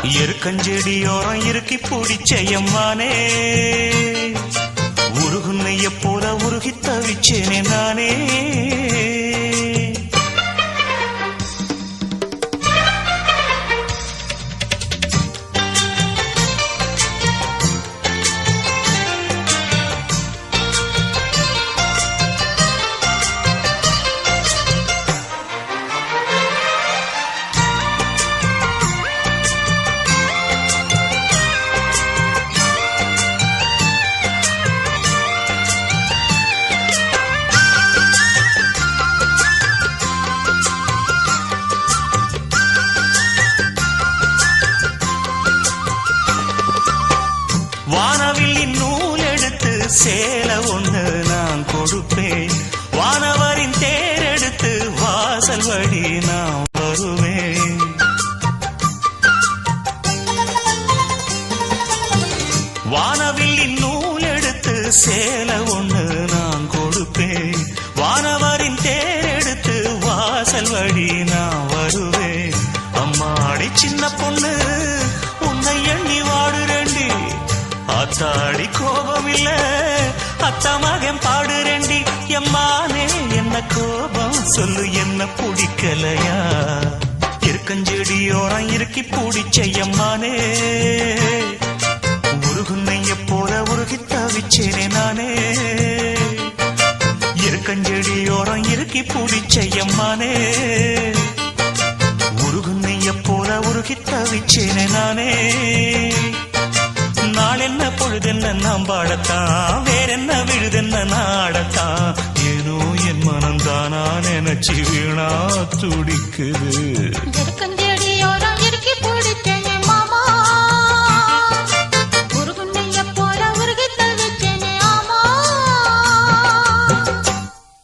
எருக்கஞ்செடியோரம் இறுக்கி பிடிச்சையம்மானே உருகுன்னைய போல உருகி தவிச்சேனே நானே. வானவில்லின் நூல் எடுத்து சேலை ஒண்ணு நான் கொடுப்பேன், வானவரின் தேரெடுத்து வாசல் வழி நான் வருவேன். வானவில்லின் நூல் எடுத்து சேலை ஒண்ணு நான் கொடுப்பேன், வானவரின் தேரெடுத்து வாசல் வழி நான் வருவேன். அம்மாடி சின்ன பொண்ணு உன்னை எண்ணி வாடுறேண்டி, அத்தாடி கோபம் இல்ல அத்தா மகன் பாடுறேண்டி. எம்மானே என்ன கோபம் சொல்லு, என்ன பிடிக்கலையா? இருக்கஞ்செடியோரம் இறுக்கி பிடிச்சையம்மானே உருகுன்னைய போல உருகி தவிச்சேனே நானே. இருக்கஞ்செடியோரம் இறுக்கி பிடிச்சையம்மானே உருகுன்னைய போல உருகி தவிச்சேனே நானே. நாளென்ன பொழுதென்ன நாம் பாடத்தான், வேறென்ன விழுதென்ன நாடத்தான், ஏனோ என் மனம்தானா நினைச்சு வீணா துடிக்குது.